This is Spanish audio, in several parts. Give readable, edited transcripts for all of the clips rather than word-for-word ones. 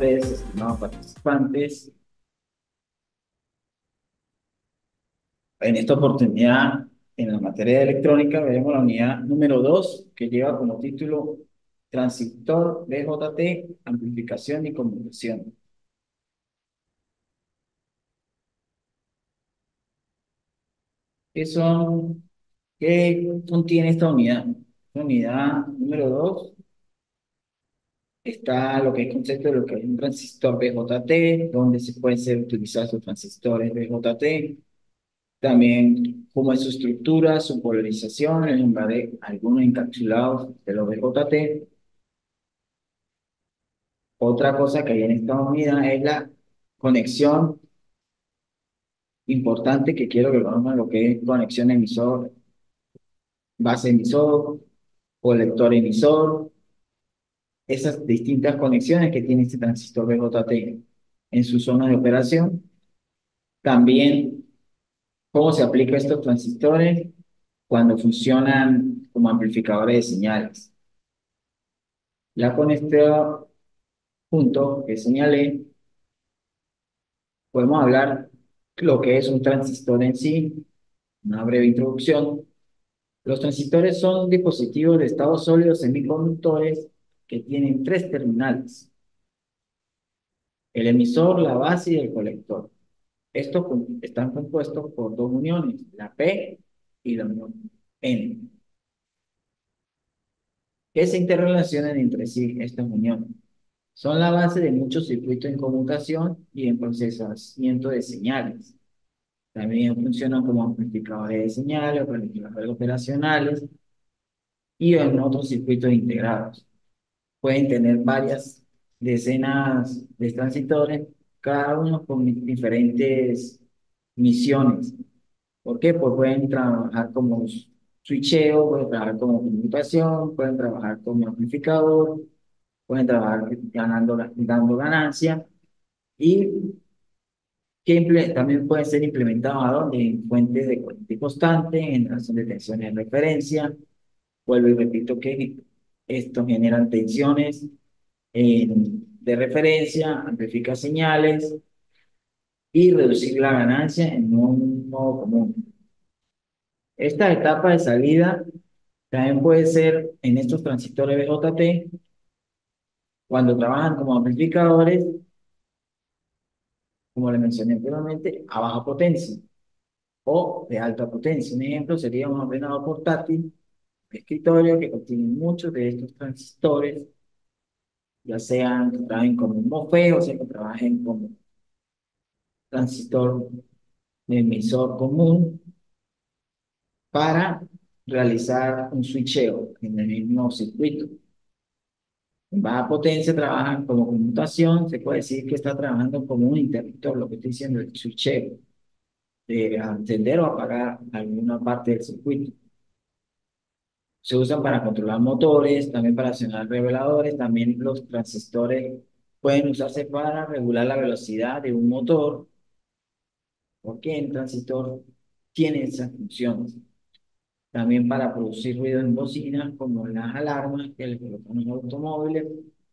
tardes, estimados participantes. En esta oportunidad, en la materia de electrónica, veremos la unidad número 2, que lleva como título Transistor BJT, Amplificación y Conmutación. ¿Qué son, qué contiene esta unidad? La unidad número 2 está lo que es concepto de lo que es un transistor BJT, donde se pueden ser utilizados sus transistores BJT. También cómo es su estructura, su polarización, les nombraré algunos encapsulados de los BJT. Otra cosa que hay en esta unidad es la conexión importante que quiero que conozcan lo que es conexión emisor, base emisor, colector emisor, esas distintas conexiones que tiene este transistor BJT en su zona de operación. También cómo se aplica estos transistores cuando funcionan como amplificadores de señales. Ya con este punto que señalé, podemos hablar lo que es un transistor en sí, una breve introducción. Los transistores son dispositivos de estado sólido semiconductores que tienen tres terminales: el emisor, la base y el colector. Estos están compuestos por dos uniones, la P y la unión N, que se interrelacionan entre sí estas uniones. Son la base de muchos circuitos en conmutación y en procesamiento de señales. También funcionan como amplificadores de señales, amplificadores operacionales y en otros circuitos integrados. Pueden tener varias decenas de transistores, cada uno con diferentes misiones. ¿Por qué? Pues pueden trabajar como switcheo, pueden trabajar como conmutación, pueden trabajar como amplificador, pueden trabajar dando ganancia y también pueden ser implementados ¿a dónde? En fuentes de corriente constante, en generación de tensiones de referencia. Vuelvo y repito que estos generan tensiones de referencia, amplifica señales y reducir la ganancia en un modo común. Esta etapa de salida también puede ser en estos transistores BJT, cuando trabajan como amplificadores, como le mencioné anteriormente, a baja potencia o de alta potencia. Un ejemplo sería un ordenador portátil de escritorio que contiene muchos de estos transistores, ya sean que trabajen como un MOSFET, o sea que trabajen como transistor de emisor común para realizar un switcheo en el mismo circuito. En baja potencia trabajan como conmutación, se puede decir que está trabajando como un interruptor, lo que estoy diciendo, el switcheo, de encender o apagar alguna parte del circuito. Se usan para controlar motores, también para accionar reveladores, también los transistores pueden usarse para regular la velocidad de un motor, porque el transistor tiene esas funciones. También para producir ruido en bocinas, como en las alarmas que le colocan en los automóviles.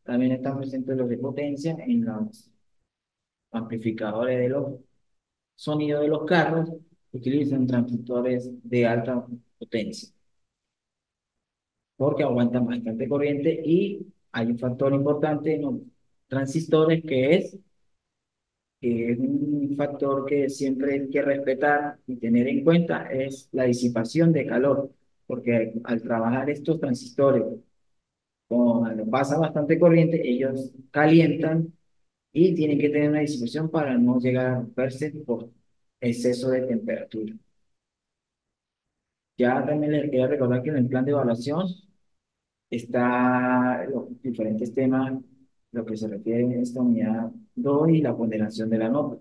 También están presentes los de potencia en los amplificadores de los sonidos de los carros. Utilizan transistores de alta potencia porque aguantan bastante corriente y hay un factor importante en los transistores que es un factor que siempre hay que respetar y tener en cuenta, es la disipación de calor, porque al trabajar estos transistores, cuando pasa bastante corriente, ellos calientan y tienen que tener una disipación para no llegar a romperse por exceso de temperatura. Ya también les quería recordar que en el plan de evaluación está los diferentes temas, lo que se refiere a esta unidad 2 y la ponderación de la nota.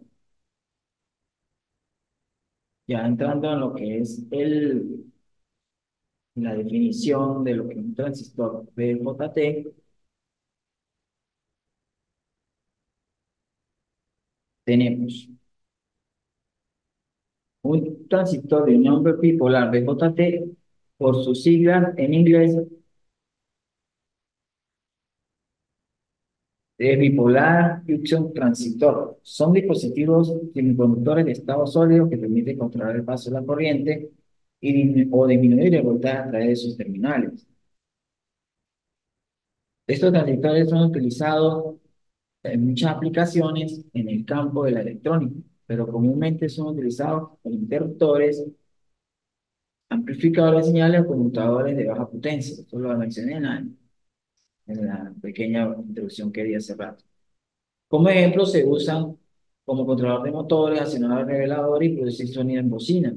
Ya entrando en lo que es la definición de lo que es un transistor BJT, tenemos un transistor de unión bipolar BJT, por sus siglas en inglés, Bipolar Junction Transistor. Son dispositivos semiconductores de estado sólido que permiten controlar el paso de la corriente o disminuir el voltaje a través de sus terminales. Estos transistores son utilizados en muchas aplicaciones en el campo de la electrónica, pero comúnmente son utilizados en interruptores, amplificadores de señales o conmutadores de baja potencia. Esto lo mencioné en la pequeña introducción que di hace rato. Como ejemplo, se usan como controlador de motores, accionador revelador y producir sonido en bocinas.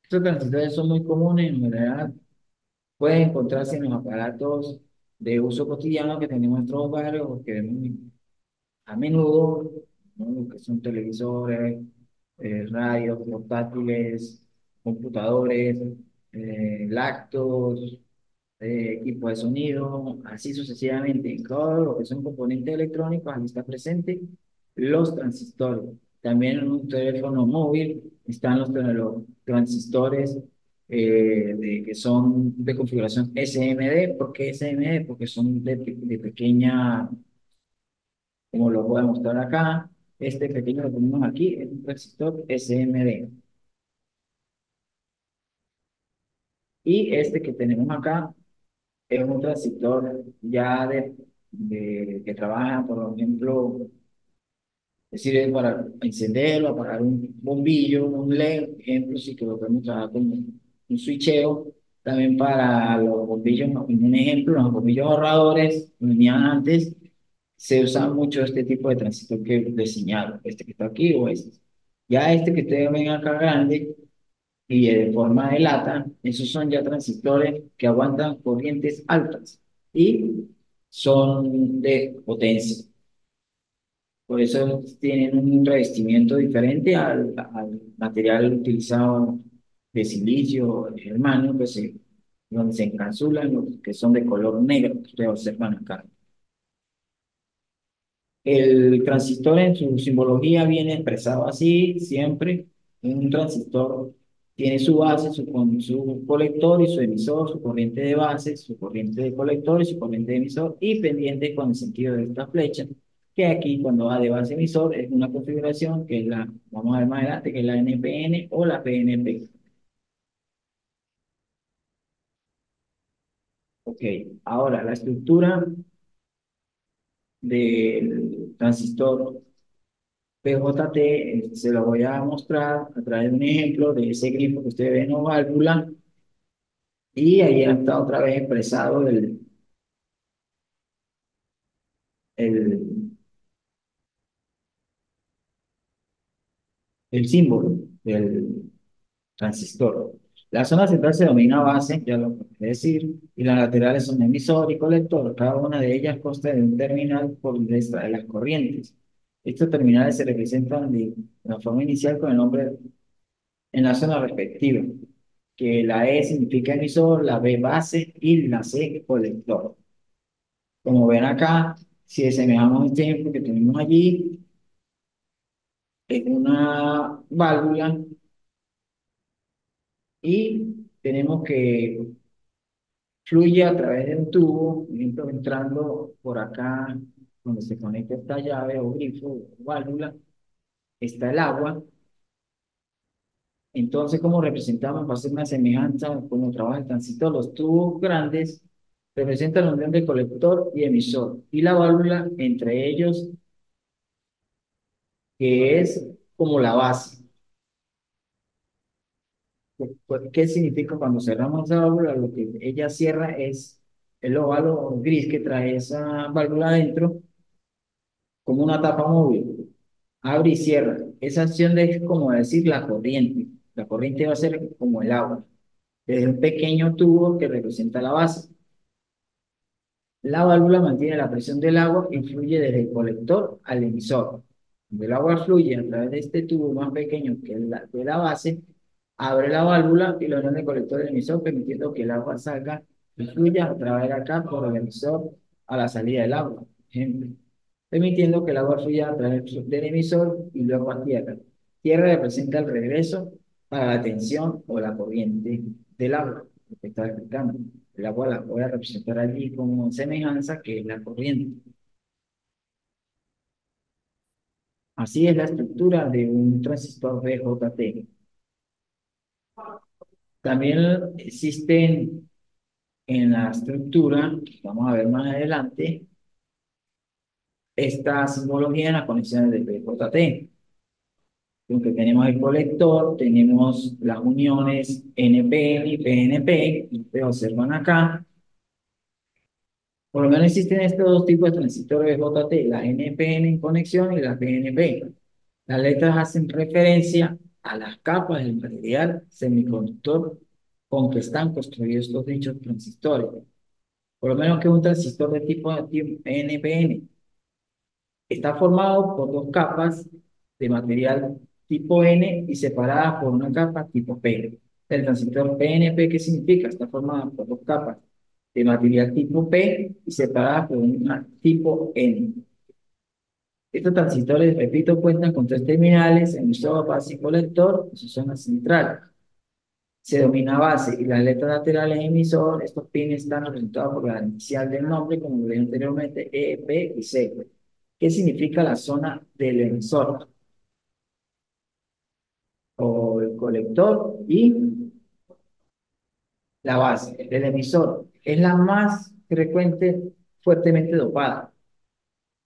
Estos transistores son muy comunes en general. Pueden encontrarse en los aparatos de uso cotidiano que tenemos en nuestros hogares o que vemos a menudo, ¿no? Lo que son televisores, radios, portátiles, computadores, lactos, equipo de sonido, así sucesivamente. En todo lo que son componentes electrónicos, ahí está presente los transistores. También en un teléfono móvil están los transistores que son de configuración SMD. ¿Por qué SMD? Porque son de pequeña, como lo voy a mostrar acá. Este pequeño lo tenemos aquí, es un transistor SMD. Y este que tenemos acá es un transistor ya que trabaja, por ejemplo, sirve para encenderlo, apagar un bombillo, un LED, por ejemplo, si que lo podemos trabajar como un switcheo. También para los bombillos, ¿no? Un ejemplo, los bombillos ahorradores, venían antes, se usaba mucho este tipo de transistor que de señal, este que está aquí o este. Ya este que ustedes ven acá grande, y de forma de lata, esos son ya transistores que aguantan corrientes altas y son de potencia. Por eso tienen un revestimiento diferente al material utilizado de silicio o de germanio, donde se encapsulan los que son de color negro, que ustedes observan acá. El transistor en su simbología viene expresado así, siempre. Un transistor tiene su base, su colector y su emisor, su corriente de base, su corriente de colector y su corriente de emisor, y pendiente con el sentido de esta flecha, que aquí cuando va de base a emisor es una configuración que es vamos a ver más adelante, que es la NPN o la PNP. Ok, ahora la estructura del transistor PJT, se lo voy a mostrar a través de un ejemplo de ese grifo que ustedes ven o válvula, y ahí está otra vez expresado el, el símbolo del transistor. La zona central se denomina base, ya lo puedo decir, y las laterales son emisor y colector. Cada una de ellas consta de un terminal por donde extrae las corrientes. Estos terminales se representan de la forma inicial con el nombre en la zona respectiva, que la E significa emisor, la B base y la C colector. Como ven acá, si asemejamos este ejemplo que tenemos allí, es una válvula y tenemos que fluye a través de un tubo, por ejemplo, entrando por acá, donde se conecta esta llave o grifo o válvula, está el agua. Entonces, como representamos, va a ser una semejanza como trabaja el transistor. Los tubos grandes representan la unión de colector y emisor, y la válvula entre ellos, que es como la base. ¿Qué significa cuando cerramos esa válvula? Lo que ella cierra es el óvalo gris que trae esa válvula adentro, como una tapa móvil. Abre y cierra. Esa acción es como decir la corriente. La corriente va a ser como el agua, desde un pequeño tubo que representa la base. La válvula mantiene la presión del agua y fluye desde el colector al emisor. Cuando el agua fluye a través de este tubo más pequeño que es la de la base, abre la válvula y lo unión del colector del emisor, permitiendo que el agua salga y fluya a través de acá por el emisor a la salida del agua, por ejemplo, permitiendo que el agua fluya a través del emisor y luego a tierra. Tierra representa el regreso para la tensión o la corriente del agua, lo que está explicando. El agua la voy a representar allí como semejanza, que es la corriente. Así es la estructura de un transistor BJT. También existen en la estructura, que vamos a ver más adelante, esta simbología en las conexiones de BJT. Aunque tenemos el colector, tenemos las uniones NPN y PNP, y ustedes observan acá. Por lo menos existen estos dos tipos de transistores JT, la NPN en conexión y la PNP. Las letras hacen referencia a las capas del material semiconductor con que están construidos estos dichos transistores. Por lo menos que un transistor de tipo NPN está formado por dos capas de material tipo N y separadas por una capa tipo P. El transistor PNP, ¿qué significa? Está formado por dos capas de material tipo P y separadas por una tipo N. Estos transistores, repito, cuentan con tres terminales, emisor, base y colector en su zona central. Se domina base y las letras laterales emisor. Estos pines están representados por la inicial del nombre, como lo dije anteriormente, E, P y C. ¿Qué significa la zona del emisor o el colector y la base? El emisor es la más frecuente, fuertemente dopada.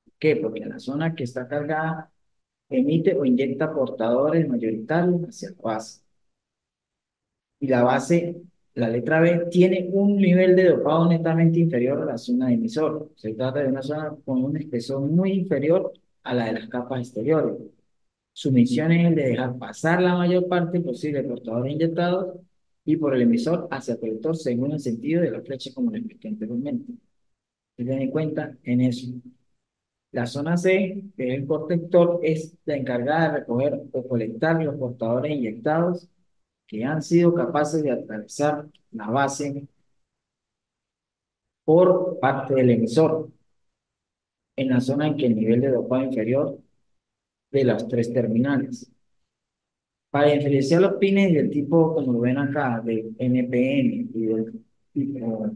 ¿Por qué? Porque en la zona que está cargada emite o inyecta portadores mayoritarios hacia la base. Y la base, la letra B, tiene un nivel de dopado netamente inferior a la zona de emisor. Se trata de una zona con un espesor muy inferior a la de las capas exteriores. Su misión es el de dejar pasar la mayor parte posible de portadores inyectados y por el emisor hacia el colector según el sentido de la flecha, como lo expliqué anteriormente. Ten en cuenta en eso. La zona C, que es el protector, es la encargada de recoger o colectar los portadores inyectados que han sido capaces de atravesar la base por parte del emisor, en la zona en que el nivel de dopado inferior de las tres terminales. Para diferenciar los pines del tipo, como lo ven acá, de NPN y del tipo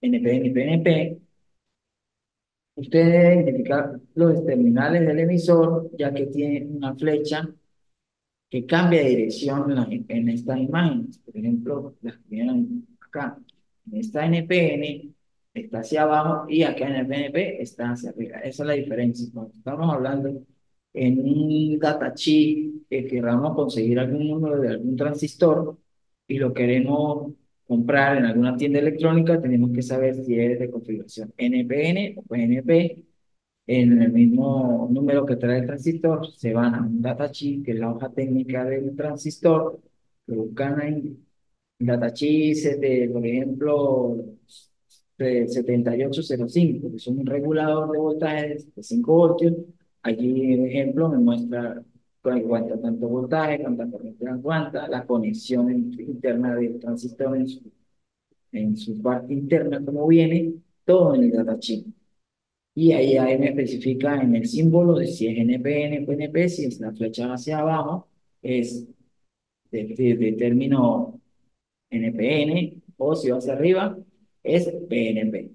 NPN y PNP, usted debe identificar los terminales del emisor, ya que tiene una flecha que cambia de dirección en estas imágenes. Por ejemplo, las que vienen acá. En esta NPN está hacia abajo y acá en el PNP está hacia arriba. Esa es la diferencia. Cuando estamos hablando en un datasheet que queramos conseguir algún número de algún transistor y lo queremos comprar en alguna tienda electrónica, tenemos que saber si es de configuración NPN o PNP. En el mismo número que trae el transistor, se van a un datasheet, que es la hoja técnica del transistor, lo buscan ahí, datasheet de, por ejemplo, de 7805, que es un regulador de voltaje de 5 voltios. Allí, por ejemplo, me muestra cuánto tanto voltaje, cuánta corriente aguanta, la conexión interna del transistor en su parte interna, cómo viene, todo en el datasheet. Y ahí me especifica en el símbolo de si es NPN o PNP, si es la flecha hacia abajo, es de término NPN, o si va hacia arriba, es PNP.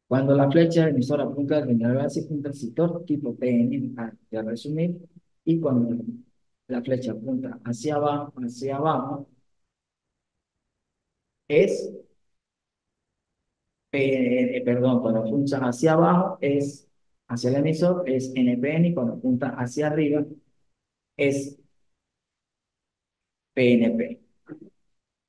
Cuando la flecha del emisor apunta al terminal básico, un transistor tipo PN, ya resumir, y cuando la flecha apunta hacia abajo, es perdón, cuando apunta hacia abajo es hacia el emisor, es NPN, y cuando apunta hacia arriba es PNP.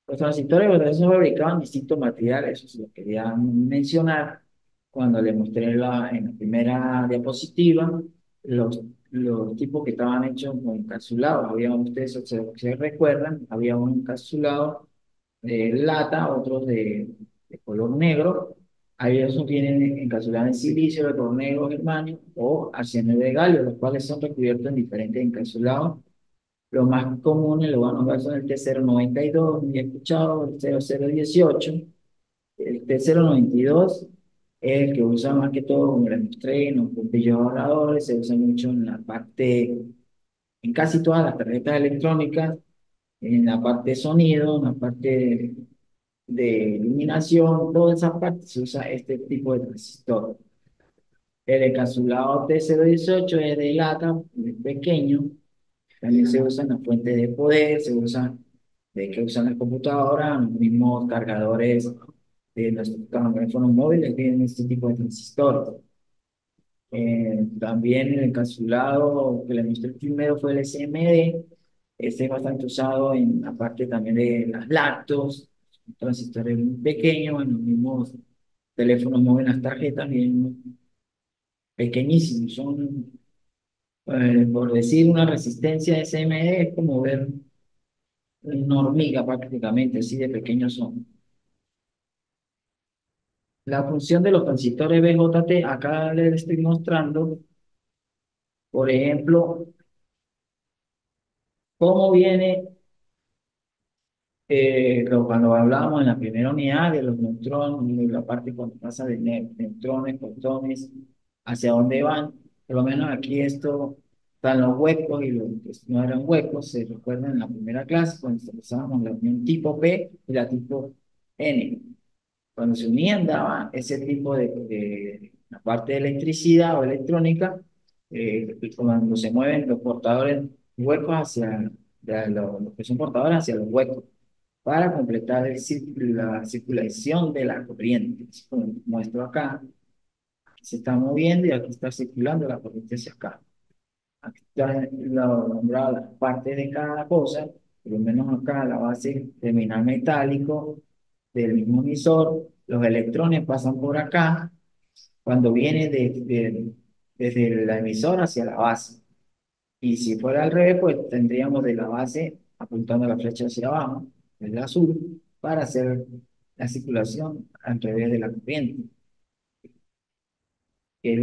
Los transistores de son fabricaban distintos materiales, eso se lo quería mencionar cuando le mostré en la primera diapositiva los tipos que estaban hechos con encapsulados. Había, ustedes se recuerdan, había un encapsulado de lata, otros de color negro. Hay esos que vienen encapsulados en silicio, de color negro, germanio o arsénico de galio, los cuales son recubiertos en diferentes encapsulados. Los más comunes lo van a ver son el T092, muy escuchado, el 0018. El T092 es el que usa más que todo, como les mostré, en los bombillos ahorradores. Se usa mucho en la parte, en casi todas las tarjetas electrónicas, en la parte de sonido, en la parte de iluminación, todas esas partes se usa este tipo de transistor. El encapsulado T018 es de lata, es pequeño. También se usa en la fuente de poder, se usa de que usan las computadoras, los mismos cargadores de los teléfonos móviles tienen este tipo de transistores. También el encapsulado que le mostré primero fue el SMD. Este es bastante usado en la parte también de las laptops, transistores muy pequeños, en los mismos teléfonos móviles, las tarjetas, bien pequeñísimos. Son, por decir, una resistencia SMD es como ver una hormiga prácticamente, así de pequeños son. La función de los transistores BJT, acá les estoy mostrando, por ejemplo, cómo viene cuando hablábamos en la primera unidad de los neutrones, de la parte cuando pasa de neutrones, protones, hacia dónde van, por lo menos aquí esto están los huecos y los que no eran huecos, se recuerdan en la primera clase cuando usábamos la unión tipo P y la tipo N. Cuando se unían daba ese tipo de la parte de electricidad o electrónica, cuando se mueven los portadores huecos hacia los que son portadores hacia los huecos para completar la circulación de la corriente. Así como muestro acá, se está moviendo y aquí está circulando la corriente hacia acá. Aquí está nombrado las partes de cada cosa, por lo menos acá la base terminal metálico del mismo emisor, los electrones pasan por acá cuando viene desde la emisora hacia la base. Y si fuera al revés, pues tendríamos de la base apuntando la flecha hacia abajo, el azul, para hacer la circulación al revés de la corriente, que es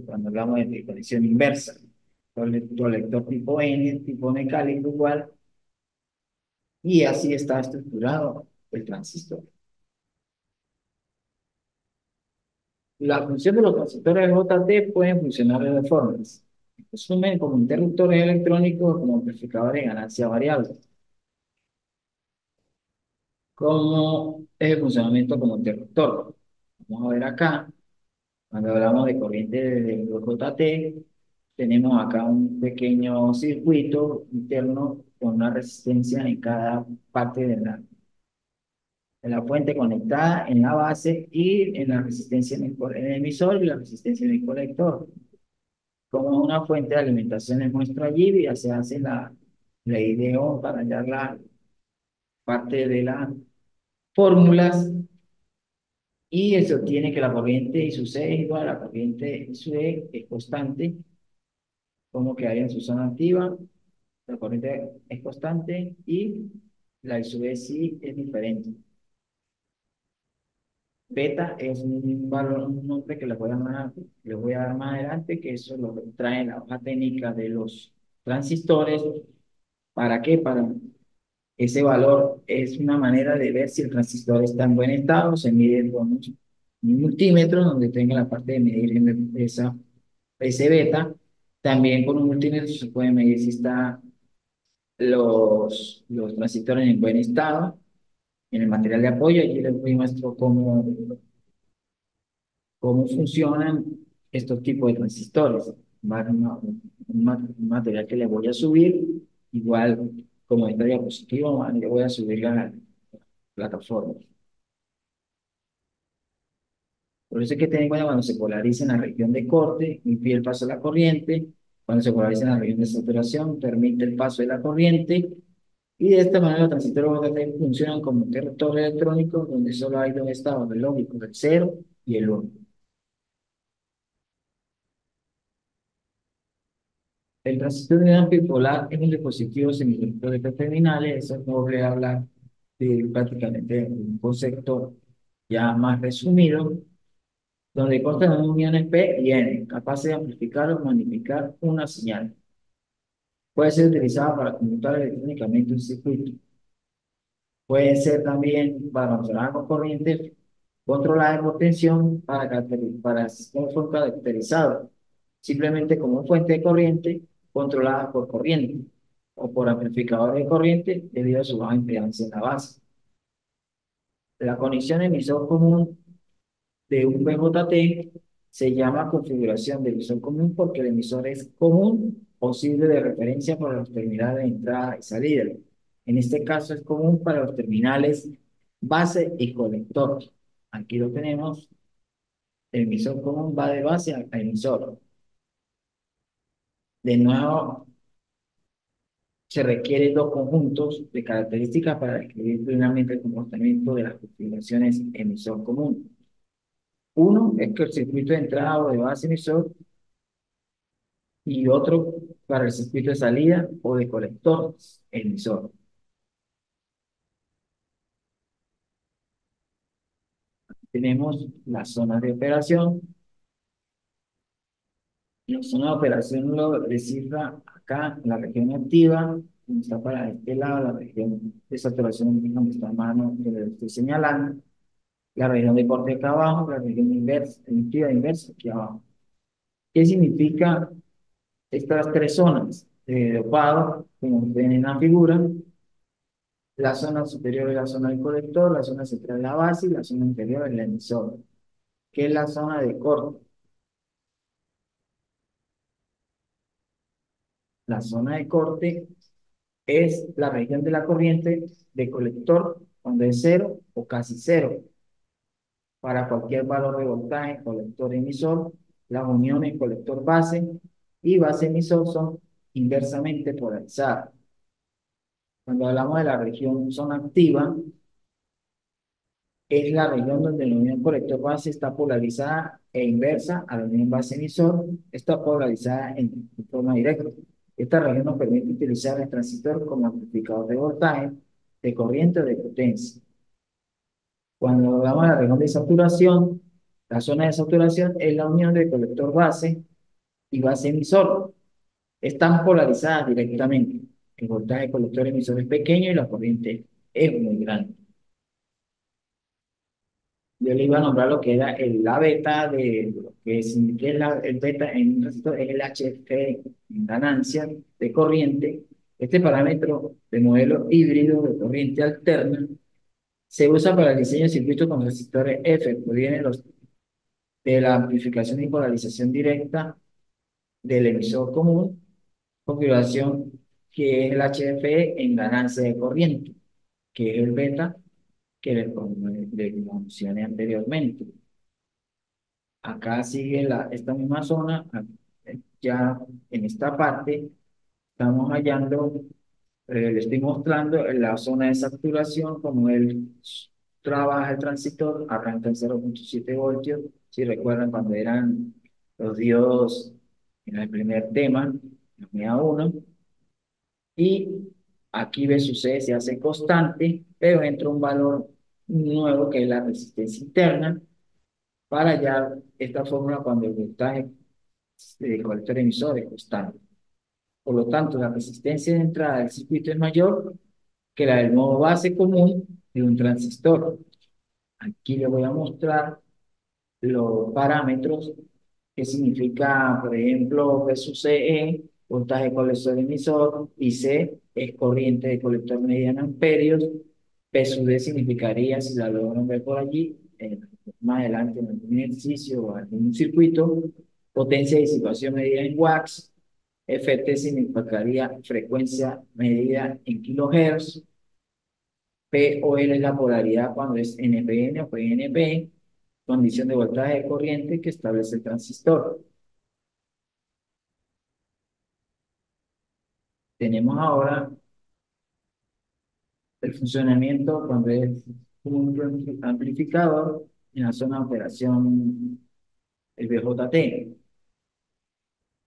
cuando hablamos de conexión inversa. Colector tipo N, tipo mecánico igual, y así está estructurado el transistor. La función de los transistores JT pueden funcionar de dos formas. En resumen, como interruptores electrónicos o como amplificadores de ganancia variable. ¿Cómo es el funcionamiento como interruptor? Vamos a ver acá, cuando hablamos de corriente de JT, tenemos acá un pequeño circuito interno con una resistencia en cada parte de la fuente conectada en la base y en la resistencia en el emisor y la resistencia en el colector. Como una fuente de alimentación es nuestro allí, y ya se hace la IDO para hallar la parte de las fórmulas y eso tiene que la corriente I sub C es igual a la corriente I sub E, es constante, como que hay en su zona activa, la corriente es constante y la I sub E sí es diferente. Beta es un valor, un nombre que les voy a dar más adelante, que eso lo trae en la hoja técnica de los transistores. ¿Para qué? Para ese valor es una manera de ver si el transistor está en buen estado, se mide con un multímetro donde tenga la parte de medir ese beta. También con un multímetro se puede medir si están los transistores en buen estado. En el material de apoyo, aquí les muestro cómo funcionan estos tipos de transistores. Un material que les voy a subir, igual como esta diapositiva, le voy a subir la plataforma. Por eso es que tener en cuenta cuando se polariza en la región de corte, impide el paso de la corriente. Cuando se polariza en la región de saturación, permite el paso de la corriente. Y de esta manera los transistores VDT funcionan como interruptores electrónicos donde solo hay dos estados lógicos, el 0 y el 1. El transistor de bipolar es un dispositivo semiconductor de terminales. Eso no voy a hablar de prácticamente un concepto ya más resumido, donde constan de uniones P y N, capaces de amplificar o magnificar una señal. Puede ser utilizada para conmutar electrónicamente un circuito. Puede ser también para controlar con corriente, controlada por tensión para sistemas caracterizados, simplemente como fuente de corriente controlada por corriente o por amplificador de corriente debido a su baja impedancia en la base. La conexión emisor común de un VJT Se llama configuración de emisor común porque el emisor es común o sirve de referencia para los terminales de entrada y salida. En este caso es común para los terminales base y colector. Aquí lo tenemos, el emisor común va de base a emisor. De nuevo, se requieren dos conjuntos de características para describir plenamente el comportamiento de las configuraciones emisor común. Uno es que el circuito de entrada o de base emisor y otro para el circuito de salida o de colector emisor. Tenemos las zonas de operación. La zona de operación lo descifra acá en la región activa, donde está para este lado, la región de saturación, donde está a mano, que le estoy señalando, la región de corte acá abajo, la región inversa, emitiva inversa aquí abajo. ¿Qué significa estas tres zonas? De dopado, como ven en la figura, la zona superior es la zona del colector, la zona central es la base y la zona inferior es la emisora. ¿Qué es la zona de corte? La zona de corte es la región de la corriente de colector cuando es cero o casi cero. Para cualquier valor de voltaje, colector emisor, las uniones colector base y base emisor son inversamente polarizadas. Cuando hablamos de la región zona activa, es la región donde la unión colector base está polarizada e inversa a la unión base emisor, está polarizada en forma directa. Esta región nos permite utilizar el transistor como amplificador de voltaje, de corriente o de potencia. Cuando hablamos de la región de saturación, la zona de saturación es la unión del colector base y base emisor. Están polarizadas directamente. El voltaje colector emisor es pequeño y la corriente es muy grande. Yo le iba a nombrar lo que era la beta de lo que es, el beta en un resistor, es el HF en ganancia de corriente. Este parámetro de modelo híbrido de corriente alterna se usa para el diseño de circuitos con resistores F, provienen los de la amplificación y polarización directa del emisor común, configuración que es el HF en ganancia de corriente, que es el beta que le mencioné anteriormente. Acá sigue esta misma zona, ya en esta parte estamos hallando, le estoy mostrando la zona de saturación, como él trabaja el transistor, arranca en 0,7 voltios, si recuerdan cuando eran los diodos en el primer tema, la 1, y aquí B sub C se hace constante, pero entra un valor nuevo que es la resistencia interna, para hallar esta fórmula cuando el voltaje de colector emisor es constante. Por lo tanto, la resistencia de entrada del circuito es mayor que la del nodo base común de un transistor. Aquí le voy a mostrar los parámetros que significa, por ejemplo, V sub CE, voltaje colector emisor, y C es corriente de colector mediana amperios. P sub D significaría, si la logran ver por allí, más adelante en algún ejercicio o algún circuito, potencia de disipación medida en watts. FT significaría frecuencia medida en kilohertz. P o L es la polaridad cuando es NPN o PNP, condición de voltaje de corriente que establece el transistor. Tenemos ahora el funcionamiento cuando es un amplificador en la zona de operación, el VJT.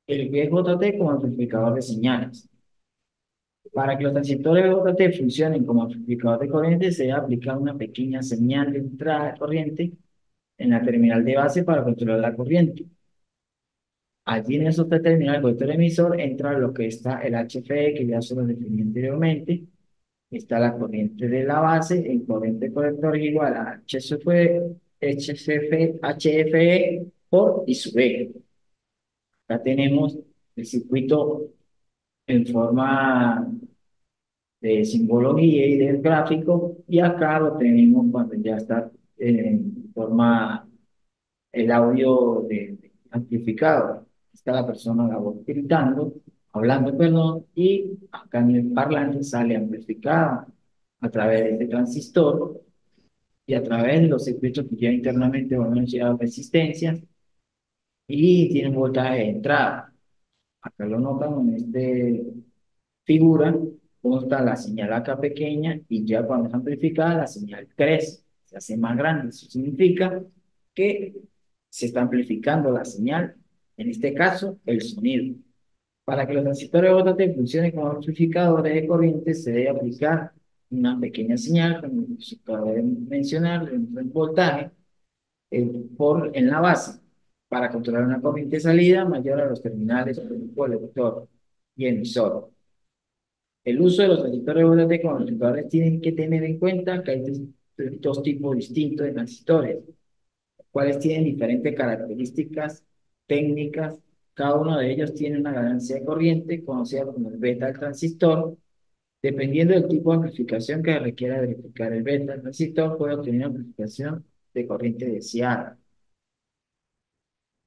El VJT como amplificador de señales. Para que los transistores VJT funcionen como amplificador de corriente, se debe aplicar una pequeña señal de entrada de corriente en la terminal de base para controlar la corriente. Allí en esos tres terminales, el conector emisor, entra lo que está el HFE, que ya se lo definí anteriormente. Está la corriente de la base, el corriente colector es igual a HFE por I sub E. Acá tenemos el circuito en forma de simbología y del gráfico, y acá lo tenemos cuando ya está en forma el audio amplificado. Está la persona, la voz gritando, hablando, perdón, y acá en el parlante sale amplificada a través de este transistor y a través de los circuitos que ya internamente van a llevar resistencias y tienen voltaje de entrada. Acá lo notan en esta figura, cómo está la señal acá pequeña y ya cuando es amplificada la señal crece, se hace más grande. Eso significa que se está amplificando la señal, en este caso el sonido. Para que los transistores OTT funcionen como amplificadores de corriente se debe aplicar una pequeña señal, como se acaba de mencionar, el voltaje en la base para controlar una corriente de salida mayor a los terminales colector y emisor. El uso de los transistores OTT como amplificadores tienen que tener en cuenta que hay dos tipos distintos de transistores, cuales tienen diferentes características técnicas. Cada uno de ellos tiene una ganancia de corriente conocida como el beta del transistor. Dependiendo del tipo de amplificación que requiera verificar el beta del transistor, puede obtener una amplificación de corriente deseada.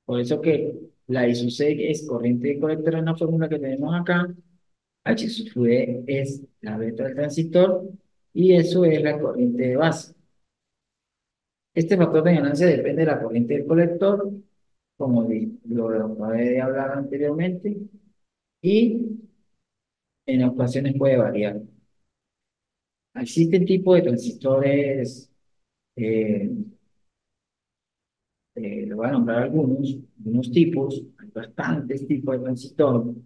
Por eso que la I sub C es corriente de colector en la fórmula que tenemos acá. H sub E es la beta del transistor y eso es la corriente de base. Este factor de ganancia depende de la corriente del colector, como lo acabé de hablar anteriormente, y en ocasiones puede variar. Existen tipos de transistores, eh, le voy a nombrar algunos tipos, hay bastantes tipos de transistores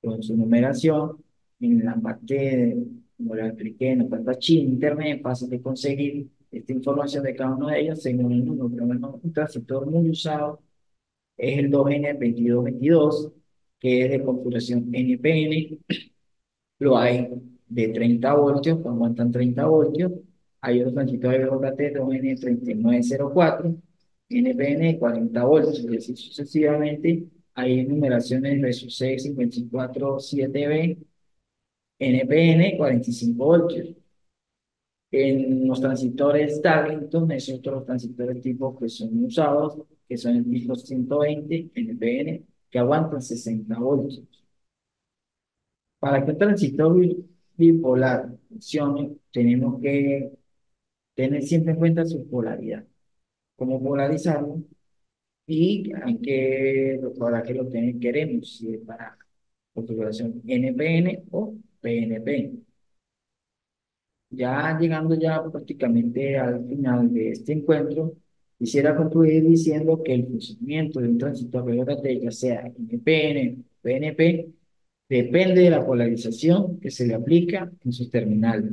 con su numeración. En la parte, como la expliqué, en la parte internet, fácil de conseguir esta información de cada uno de ellos según el número. Pero bueno, un transistor muy usado es el 2N2222, que es de configuración NPN. Lo hay de 30 voltios, que aguantan 30 voltios. Hay otros transistores de JT 2N3904, NPN 40 voltios, y así sucesivamente. Hay numeraciones de su C547B, NPN 45 voltios. En los transistores Darlington, esos otros transistores tipos que son usados, que son el tipo 120 NPN, que aguantan 60 voltios. Para que un transistor bipolar funcione, tenemos que tener siempre en cuenta su polaridad, cómo polarizarlo y para qué queremos, si es para configuración NPN o PNP. Ya llegando ya prácticamente al final de este encuentro, quisiera concluir diciendo que el funcionamiento de un transistor de ya sea NPN o PNP, depende de la polarización que se le aplica en sus terminales,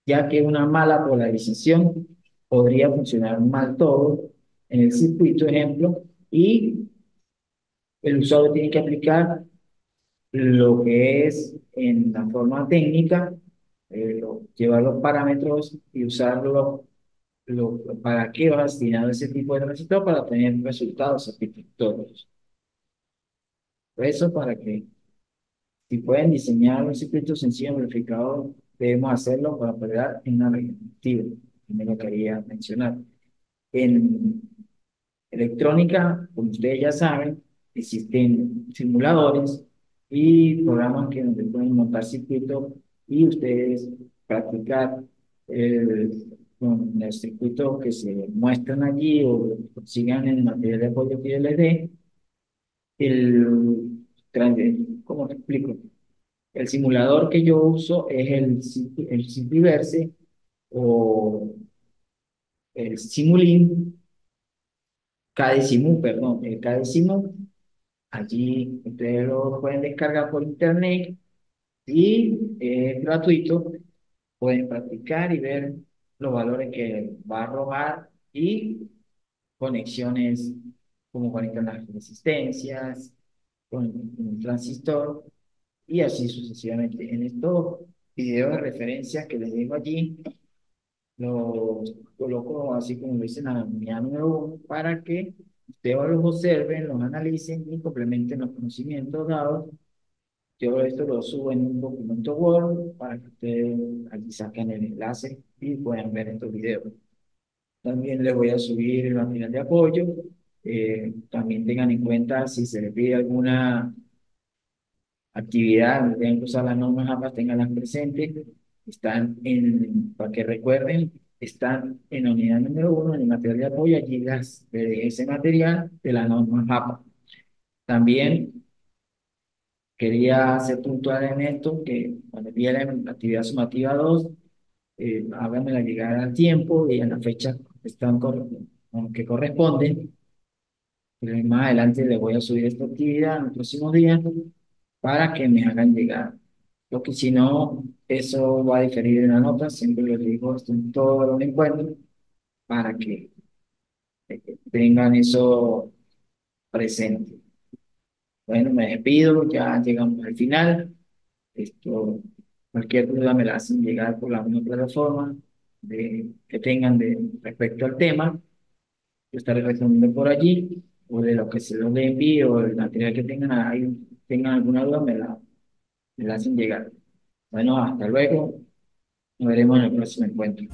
ya que una mala polarización podría funcionar mal todo en el circuito, ejemplo, y el usuario tiene que aplicar lo que es en la forma técnica, llevar los parámetros y usarlo para qué va destinado ese tipo de transistor para tener resultados satisfactorios. Por eso, para que si pueden diseñar un circuito sencillo amplificador, debemos hacerlo para operar en una región activa. Primero quería mencionar. En electrónica, como ustedes ya saben, existen simuladores y programas que donde pueden montar circuitos y ustedes practicar con el circuito que se muestran allí o consigan en el material de apoyo que yo les dé. El, ¿Cómo te explico? El simulador que yo uso es el Simpliverse o el Simulink, Cadecimu, perdón, el Cadecimu. Allí ustedes lo pueden descargar por internet y es gratuito. Pueden practicar y ver los valores que va a arrojar y conexiones, como conectan las resistencias con un transistor y así sucesivamente. En estos videos de referencia que les dejo allí, los coloco así como lo dicen a mi número uno para que ustedes los observen, los analicen y complementen los conocimientos dados. Yo esto lo subo en un documento Word para que ustedes allí saquen el enlace y puedan ver estos videos. También les voy a subir el material de apoyo. También tengan en cuenta si se les pide alguna actividad, donde tengan que usar las normas APA, tenganlas presentes. Para que recuerden, están en la unidad número 1, en el material de apoyo, allí ese material de las normas APA. También quería ser puntual en esto, que cuando vienen la actividad sumativa 2, háganmela llegar al tiempo y en la fecha que que corresponden. Pero más adelante les voy a subir esta actividad en los próximos días para que me hagan llegar. Porque si no, eso va a diferir en la nota. Siempre les digo esto en todos los encuentros para que tengan eso presente. Bueno, me despido, ya llegamos al final. Esto, cualquier duda me la hacen llegar por la misma plataforma que tengan respecto al tema. Yo estaré respondiendo por allí, o de lo que se los envío, o el material que tengan ahí, tengan alguna duda, me la hacen llegar. Bueno, hasta luego. Nos veremos en el próximo encuentro.